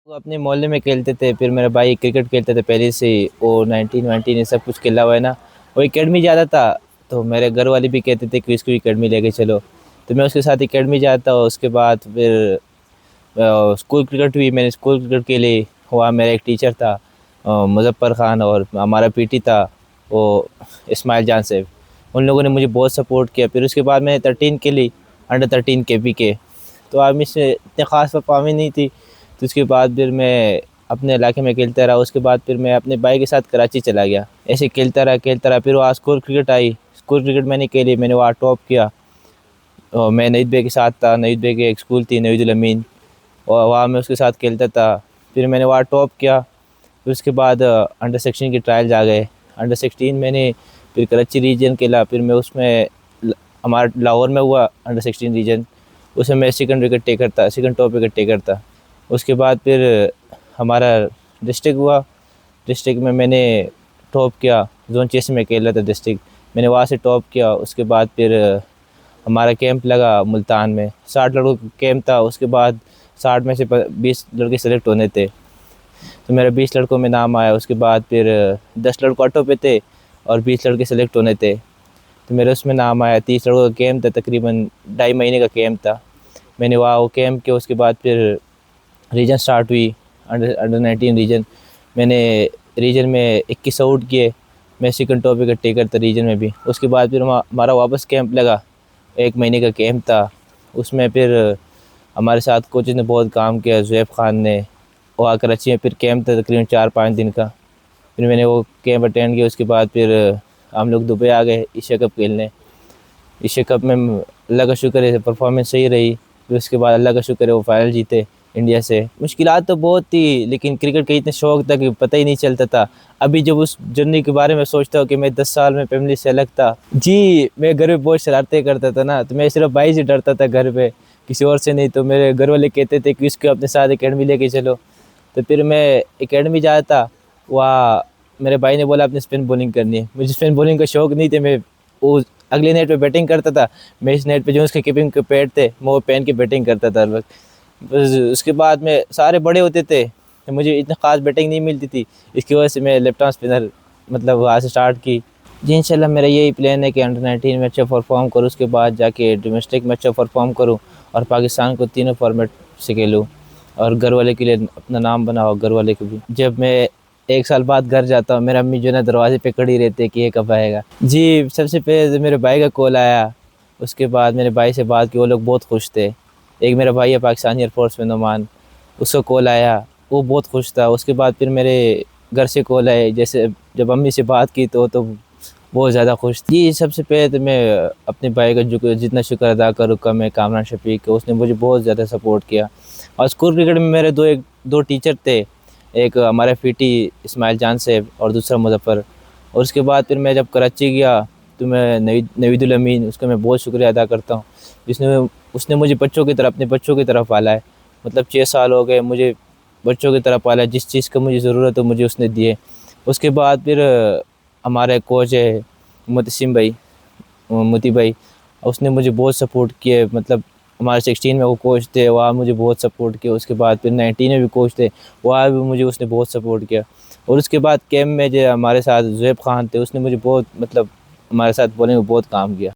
वो अपने मोहल्ले में खेलते थे। फिर मेरा भाई क्रिकेट खेलते थे पहले से ही, वो 19 वाइनटीन ये सब कुछ खेला हुआ है ना। वो एकेडमी जाता था, तो मेरे घर वाले भी कहते थे कि इसको एकेडमी लेके चलो। तो मैं उसके साथ एकेडमी जाता। उसके बाद फिर स्कूल क्रिकेट भी मैंने स्कूल क्रिकेट के लिए हुआ। मेरा एक टीचर था मुज़फ़्फ़र ख़ान, और हमारा पीटी था वो इस्माइल जान साहब। उन लोगों ने मुझे बहुत सपोर्ट किया। फिर उसके बाद मैंने 13 के लिए अंडर 13 केपी के, तो आर्मी से इतने ख़ास परफॉर्मेंस नहीं थी। तो उसके बाद फिर मैं अपने इलाके में खेलता रहा। उसके बाद फिर मैं अपने भाई के साथ कराची चला गया। ऐसे खेलता रहा। फिर वहाँ school cricket I. School cricket मैंने खेली, मैंने वहाँ टॉप किया। और मैं नईद बे के साथ था। नईद बे की एक स्कूल थी, नईदुल अमीन, और वहाँ मैं उसके साथ खेलता था। फिर मैंने वहाँ टॉप किया। फिर उसके बाद अंडर 16 के ट्रायल्स आ गए। अंडर 16 मैंने फिर कराची रीजन खेला। फिर मैं उसमें हमारा लाहौर में हुआ अंडर 16 रीजन। उसमें मैं सेकंड विकेट टेकर था, सेकंड टॉप विकेट टेकर था। उसके बाद फिर हमारा डिस्ट्रिक्ट हुआ। डिस्ट्रिक्ट में मैंने टॉप किया। जोन 6 में खेल रहा था डिस्ट्रिक्ट, मैंने वहाँ से टॉप किया। उसके बाद फिर हमारा कैंप लगा मुल्तान में, 60 लड़कों का कैंप था। उसके बाद 60 में से 20 लड़के सेलेक्ट होने थे, तो मेरा 20 लड़कों में नाम आया। उसके बाद फिर 10 लड़कों ऑटो पे थे और 20 लड़के सेलेक्ट होने थे, तो मेरा उसमें नाम आया। 30 लड़कों का कैंप था, तकरीबन 2.5 महीने का कैंप था। मैंने वहाँ वो कैंप किया। उसके बाद फिर रीजन स्टार्ट हुई, अंडर 19 रीजन। मैंने रीजन में 21 आउट किए। मैं सेकंड टॉप विकेट टेकर था रीजन में भी। उसके बाद फिर हमारा वापस कैंप लगा, 1 महीने का कैंप था। उसमें फिर हमारे साथ कोचेज़ ने बहुत काम किया, ज़ुएब ख़ान ने। वहाँ कराची में फिर कैंप था तकरीबन 4-5 दिन का। फिर मैंने वो कैंप अटेंड किया। उसके बाद फिर हम लोग दुबई आ गए एशिया कप खेलने। एशिया कप में अल्लाह का शुक्र है परफॉर्मेंस सही रही। फिर उसके बाद अल्लाह का शुक्र है वो फाइनल जीते इंडिया से। मुश्किलात तो बहुत थी, लेकिन क्रिकेट का इतने शौक़ था कि पता ही नहीं चलता था। अभी जब उस जर्नी के बारे में सोचता हूँ कि मैं 10 साल में फैमिली से अलग था। जी, मैं घर में बहुत शरारतें करता था ना, तो मैं सिर्फ भाई से डरता था घर पे, किसी और से नहीं। तो मेरे घर वाले कहते थे कि इसको अपने साथ एकेडमी लेके चलो। तो फिर मैं एकेडमी जाता। वहाँ मेरे भाई ने बोला अपने स्पिन बॉलिंग करनी है। मुझे स्पिन बॉलिंग का शौक़ नहीं थे। मैं वो अगले नेट पे बैटिंग करता था। मैं इस नेट पे जो उसके कीपिंग के पैड थे मैं वो पहन के बैटिंग करता था हर वक्त। बस उसके बाद में सारे बड़े होते थे, तो मुझे इतना ख़ास बैटिंग नहीं मिलती थी। इसकी वजह से मैं लेफ्ट आर्म स्पिनर मतलब वहाँ से स्टार्ट की। जी इंशाल्लाह मेरा यही प्लान है कि अंडर 19 में अच्छा परफॉर्म करूँ, उसके बाद जाके डोमेस्टिक में अच्छा परफॉर्म करूँ और पाकिस्तान को तीनों फॉर्मेट से खेलूँ, और घर वाले के लिए अपना नाम बनाओ। घर वाले को भी जब मैं 1 साल बाद घर जाता हूँ, मेरा अम्मी जो है ना दरवाजे पे खड़ी रहती है कि ये कब आएगा। जी, सबसे पहले तो मेरे भाई का कॉल आया। उसके बाद मेरे भाई से बात की, वो लोग बहुत खुश थे। एक मेरा भाई है पाकिस्तानी एयरफोर्स में, नुमान, उसका कॉल आया, वो बहुत खुश था। उसके बाद फिर मेरे घर से कॉल आए। जैसे जब अम्मी से बात की तो बहुत ज़्यादा खुश थी। जी, सबसे पहले तो मैं अपने भाई का जो जितना शुक्र अदा करूँ कम है, कामरान शफीक का। उसने मुझे बहुत ज़्यादा सपोर्ट किया। और स्कूल क्रिकेट में मेरे दो टीचर थे, एक हमारे पीटी इस्माइल जान साहब और दूसरा मुज़फ़्फ़र। और उसके बाद फिर मैं जब कराची गया तो मैं नवीदुल अमीन, उसका मैं बहुत शुक्रिया अदा करता हूँ, जिसने उसने मुझे बच्चों की तरह अपने बच्चों की तरह पाला है। मतलब 6 साल हो गए मुझे बच्चों की तरह पाला है। जिस चीज़ का मुझे ज़रूरत है मुझे उसने दिए। उसके बाद फिर हमारे कोच है मुतसिम भाई, मोती भाई, उसने मुझे बहुत सपोर्ट किए। मतलब हमारे 16 में वो कोच थे, वहाँ मुझे बहुत सपोर्ट किया। उसके बाद फिर 19 में भी कोच थे, वहाँ भी मुझे उसने बहुत सपोर्ट किया। और उसके बाद कैंप में जो हमारे साथ ज़ुएब ख़ान थे, उसने मुझे बहुत मतलब हमारे साथ बॉलिंग में बहुत काम किया।